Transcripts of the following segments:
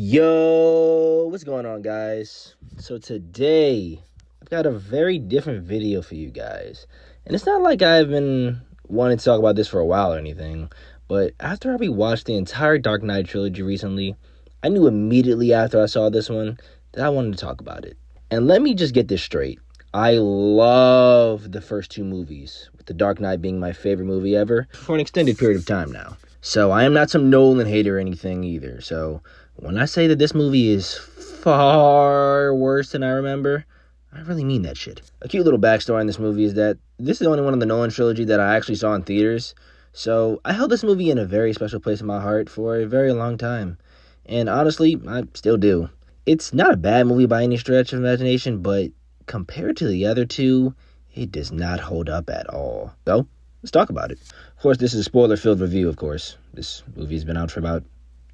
Yo, what's going on, guys? So today, I've got a very different video for you guys. And it's not like I've been wanting to talk about this for a while or anything, but after I rewatched the entire Dark Knight trilogy recently, I knew immediately after I saw this one that I wanted to talk about it. And let me just get this straight. I love the first two movies, with The Dark Knight being my favorite movie ever for an extended period of time now. So I am not some Nolan hater or anything either. So when I say that this movie is far worse than I remember, I really mean that shit. A cute little backstory on this movie is that this is the only one in the Nolan trilogy that I actually saw in theaters. So I held this movie in a very special place in my heart for a very long time. And honestly, I still do. It's not a bad movie by any stretch of imagination, but compared to the other two, it does not hold up at all. So, let's talk about it. Of course, this is a spoiler-filled review, of course. This movie's been out for about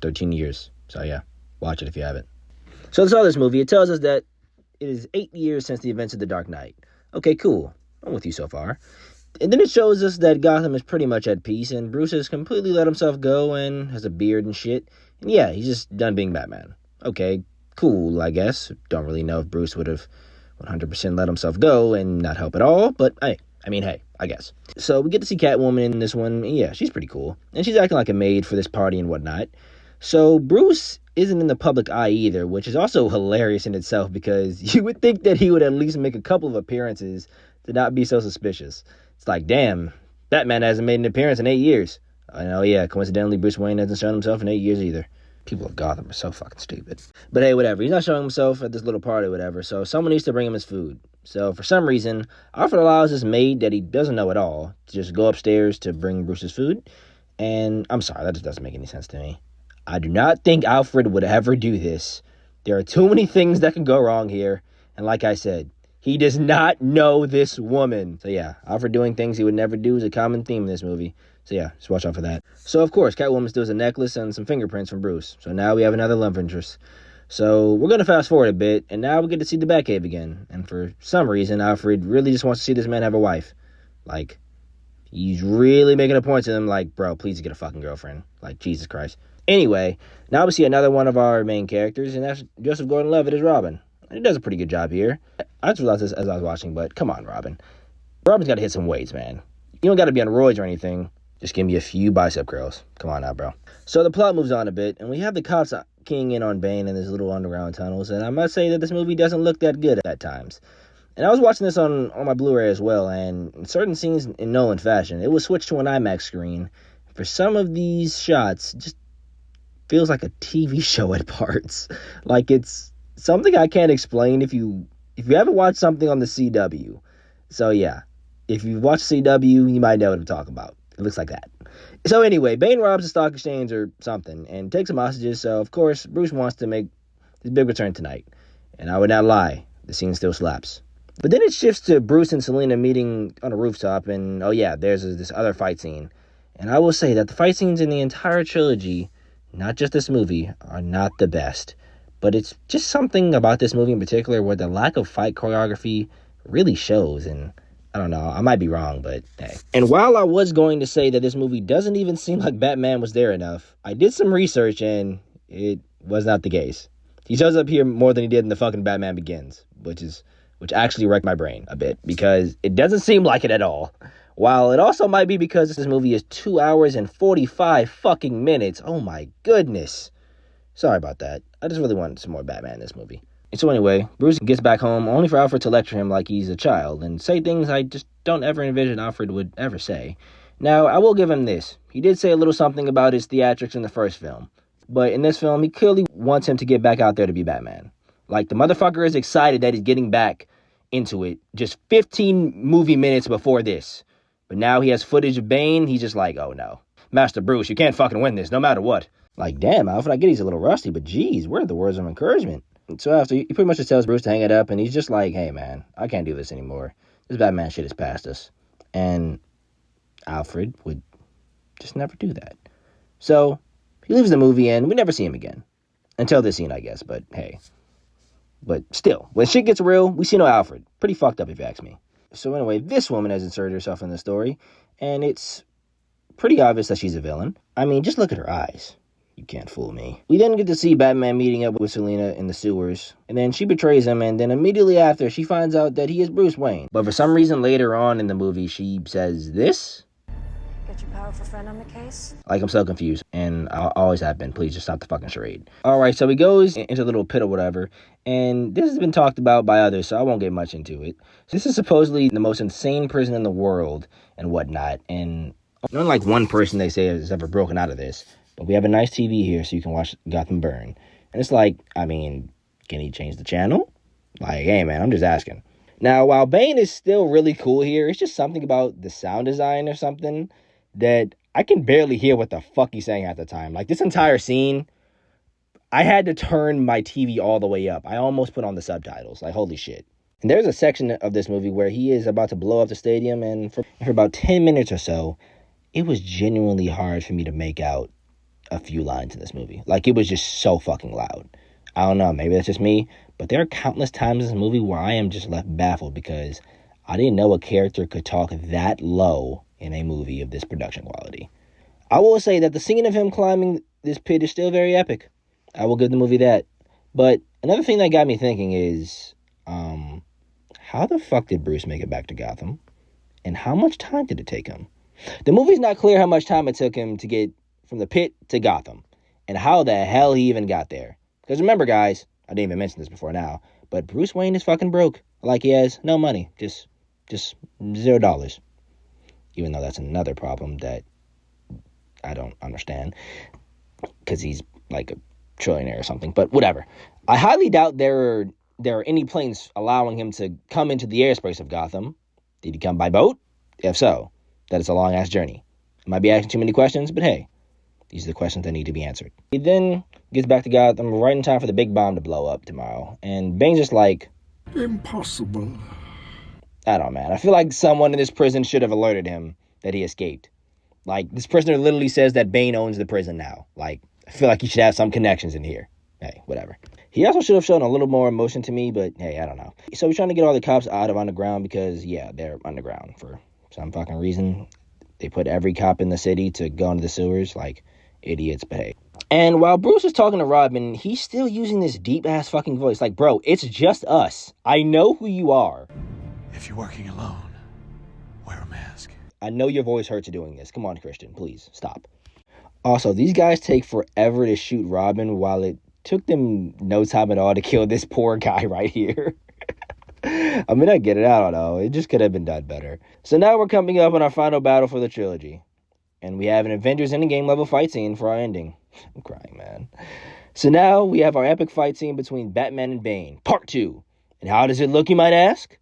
13 years. So yeah, watch it if you haven't. So to saw this movie, it tells us that it is 8 years since the events of The Dark Knight. Okay, cool. I'm with you so far. And then it shows us that Gotham is pretty much at peace, and Bruce has completely let himself go and has a beard and shit. And yeah, he's just done being Batman. Okay, cool, I guess. Don't really know if Bruce would have 100% let himself go and not help at all, but hey, I guess. So we get to see Catwoman in this one, and yeah, she's pretty cool. And she's acting like a maid for this party and whatnot. So Bruce isn't in the public eye either, which is also hilarious in itself because you would think that he would at least make a couple of appearances to not be so suspicious. It's like, damn, Batman hasn't made an appearance in 8 years. I know, yeah, coincidentally, Bruce Wayne hasn't shown himself in 8 years either. People of Gotham are so fucking stupid. But hey, whatever. He's not showing himself at this little party or whatever, so someone needs to bring him his food. So for some reason, Alfred allows this maid that he doesn't know at all to just go upstairs to bring Bruce's food. And I'm sorry, that just doesn't make any sense to me. I do not think Alfred would ever do this. There are too many things that can go wrong here. And like I said, he does not know this woman. So yeah, Alfred doing things he would never do is a common theme in this movie. So yeah, just watch out for that. So of course, Catwoman steals a necklace and some fingerprints from Bruce. So now we have another love interest. So we're going to fast forward a bit, and now we get to see the Batcave again. And for some reason, Alfred really just wants to see this man have a wife. Like, he's really making a point to them, like, bro, please get a fucking girlfriend. Like, Jesus Christ. Anyway, now we see another one of our main characters, and that's Joseph Gordon-Levitt as Robin. And he does a pretty good job here. I just realized this as I was watching, but come on, Robin. Robin's got to hit some weights, man. You don't got to be on roids or anything. Just give me a few bicep curls. Come on now, bro. So the plot moves on a bit, and we have the cops keying in on Bane in his little underground tunnels, and I must say that this movie doesn't look that good at times. And I was watching this on my Blu-ray as well, and in certain scenes in Nolan fashion, it was switched to an IMAX screen. For some of these shots, it just feels like a TV show at parts. Like it's something I can't explain if you haven't watched something on the CW. So yeah, if you've watched CW, you might know what I'm talking about. It looks like that. So anyway, Bane robs a stock exchange or something and takes some hostages. So, of course, Bruce wants to make his big return tonight. And I would not lie, the scene still slaps. But then it shifts to Bruce and Selina meeting on a rooftop. And, oh yeah, there's this other fight scene. And I will say that the fight scenes in the entire trilogy, not just this movie, are not the best. But it's just something about this movie in particular where the lack of fight choreography really shows. And I don't know, I might be wrong, but hey. And while I was going to say that this movie doesn't even seem like Batman was there enough, I did some research and it was not the case. He shows up here more than he did in the fucking Batman Begins, which actually wrecked my brain a bit because it doesn't seem like it at all. While it also might be because this movie is 2 hours and 45 fucking minutes. Oh my goodness. Sorry about that. I just really wanted some more Batman in this movie. And so anyway, Bruce gets back home only for Alfred to lecture him like he's a child and say things I just don't ever envision Alfred would ever say. Now, I will give him this. He did say a little something about his theatrics in the first film. But in this film, he clearly wants him to get back out there to be Batman. Like, the motherfucker is excited that he's getting back into it just 15 movie minutes before this. But now he has footage of Bane, he's just like, oh no. Master Bruce, you can't fucking win this, no matter what. Like, damn, Alfred, I get he's a little rusty, but geez, where are the words of encouragement? So after, he pretty much just tells Bruce to hang it up, and he's just like, hey, man, I can't do this anymore. This Batman shit is past us. And Alfred would just never do that. So he leaves the movie, and we never see him again. Until this scene, I guess, but hey. But still, when shit gets real, we see no Alfred. Pretty fucked up, if you ask me. So anyway, this woman has inserted herself in the story, and it's pretty obvious that she's a villain. I mean, just look at her eyes. You can't fool me. We then get to see Batman meeting up with Selina in the sewers, and then she betrays him, and then immediately after, she finds out that he is Bruce Wayne. But for some reason later on in the movie, she says this? Get your powerful friend on the case? Like, I'm so confused, and I always have been. Please just stop the fucking charade. Alright, so he goes into a little pit or whatever, and this has been talked about by others, so I won't get much into it. So this is supposedly the most insane prison in the world, and whatnot, and not like one person they say has ever broken out of this, but we have a nice TV here so you can watch Gotham burn. And it's like, I mean, can he change the channel? Like, hey man, I'm just asking. Now, while Bane is still really cool here, it's just something about the sound design or something that I can barely hear what the fuck he's saying at the time. Like, this entire scene, I had to turn my TV all the way up. I almost put on the subtitles. Like, holy shit. And there's a section of this movie where he is about to blow up the stadium, and for about 10 minutes or so, it was genuinely hard for me to make out a few lines in this movie. Like, it was just so fucking loud. I don't know, maybe that's just me, but there are countless times in this movie where I am just left baffled because I didn't know a character could talk that low in a movie of this production quality. I will say that the scene of him climbing this pit is still very epic. I will give the movie that. But another thing that got me thinking is, how the fuck did Bruce make it back to Gotham? And how much time did it take him? The movie's not clear how much time it took him to get from the pit to Gotham, and how the hell he even got there. Because remember, guys, I didn't even mention this before now, but Bruce Wayne is fucking broke. Like, he has no money. Just $0. Even though that's another problem that I don't understand, because he's like a trillionaire or something, but whatever. I highly doubt there are any planes allowing him to come into the airspace of Gotham. Did he come by boat? If so, that is a long-ass journey. I might be asking too many questions, but hey, these are the questions that need to be answered. He then gets back to Gotham right in time for the big bomb to blow up tomorrow. And Bane's just like, impossible. I don't know, man. I feel like someone in this prison should have alerted him that he escaped. Like, this prisoner literally says that Bane owns the prison now. Like, I feel like he should have some connections in here. Hey, whatever. He also should have shown a little more emotion to me, but hey, I don't know. So he's trying to get all the cops out of underground because, yeah, they're underground for some fucking reason. They put every cop in the city to go into the sewers. Like, idiots, but hey. And while Bruce is talking to Robin, he's still using this deep-ass fucking voice. Like, bro, it's just us. I know who you are. If you're working alone, wear a mask. I know your voice hurts doing this. Come on, Christian, please, stop. Also, these guys take forever to shoot Robin while it took them no time at all to kill this poor guy right here. I mean, I get it. I don't know. It just could have been done better. So now we're coming up on our final battle for the trilogy. And we have an Avengers Endgame level fight scene for our ending. I'm crying, man. So now we have our epic fight scene between Batman and Bane, part 2. And how does it look, you might ask?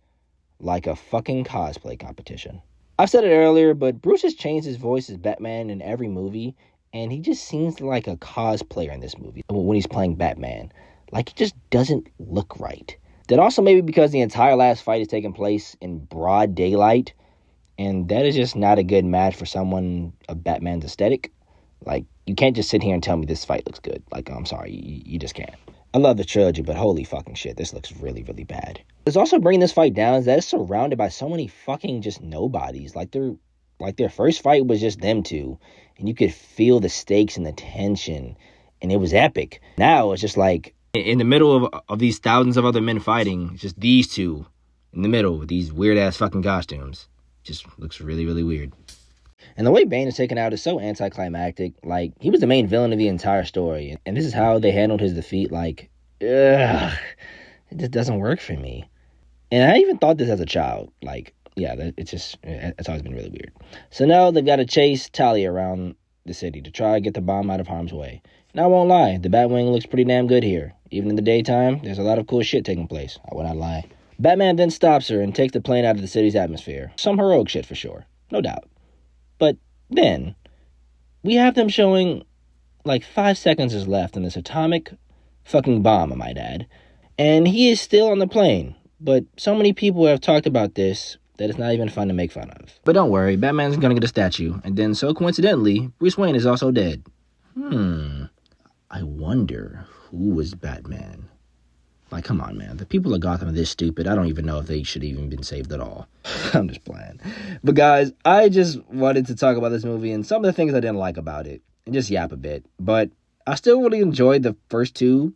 Like a fucking cosplay competition. I've said it earlier, but Bruce has changed his voice as Batman in every movie, and he just seems like a cosplayer in this movie when he's playing Batman. Like, he just doesn't look right. That also may be because the entire last fight is taking place in broad daylight, and that is just not a good match for someone of Batman's aesthetic. Like, you can't just sit here and tell me this fight looks good. Like, I'm sorry, you just can't. I love the trilogy, but holy fucking shit, this looks really, really bad. What's also bringing this fight down is that it's surrounded by so many fucking just nobodies. Like, their first fight was just them two, and you could feel the stakes and the tension, and it was epic. Now it's just like, in the middle of these thousands of other men fighting, it's just these two in the middle with these weird-ass fucking costumes. Just looks really, really weird. And the way Bane is taken out is so anticlimactic. Like, he was the main villain of the entire story. And this is how they handled his defeat. Like, ugh. It just doesn't work for me. And I even thought this as a child. Like, yeah, it's always been really weird. So now they've got to chase Talia around the city to try to get the bomb out of harm's way. And I won't lie, the Batwing looks pretty damn good here. Even in the daytime, there's a lot of cool shit taking place. I will not lie. Batman then stops her and takes the plane out of the city's atmosphere. Some heroic shit for sure. No doubt. But then, we have them showing, like, 5 seconds is left in this atomic fucking bomb, I might add. And he is still on the plane. But so many people have talked about this that it's not even fun to make fun of. But don't worry, Batman's gonna get a statue. And then, so coincidentally, Bruce Wayne is also dead. I wonder who was Batman. Like, come on, man. The people of Gotham are this stupid. I don't even know if they should even been saved at all. I'm just playing. But guys, I just wanted to talk about this movie and some of the things I didn't like about it. And just yap a bit. But I still really enjoyed the first two.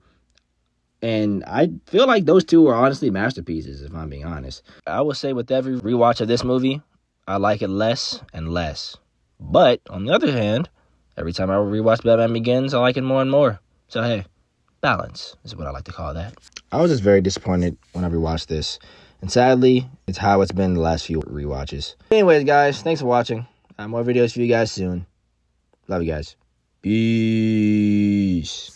And I feel like those two are honestly masterpieces, if I'm being honest. I would say with every rewatch of this movie, I like it less and less. But, on the other hand, every time I rewatch Batman Begins, I like it more and more. So, hey, balance is what I like to call that. I was just very disappointed when I rewatched this. And sadly, it's how it's been the last few rewatches. Anyways, guys, thanks for watching. I have more videos for you guys soon. Love you guys. Peace.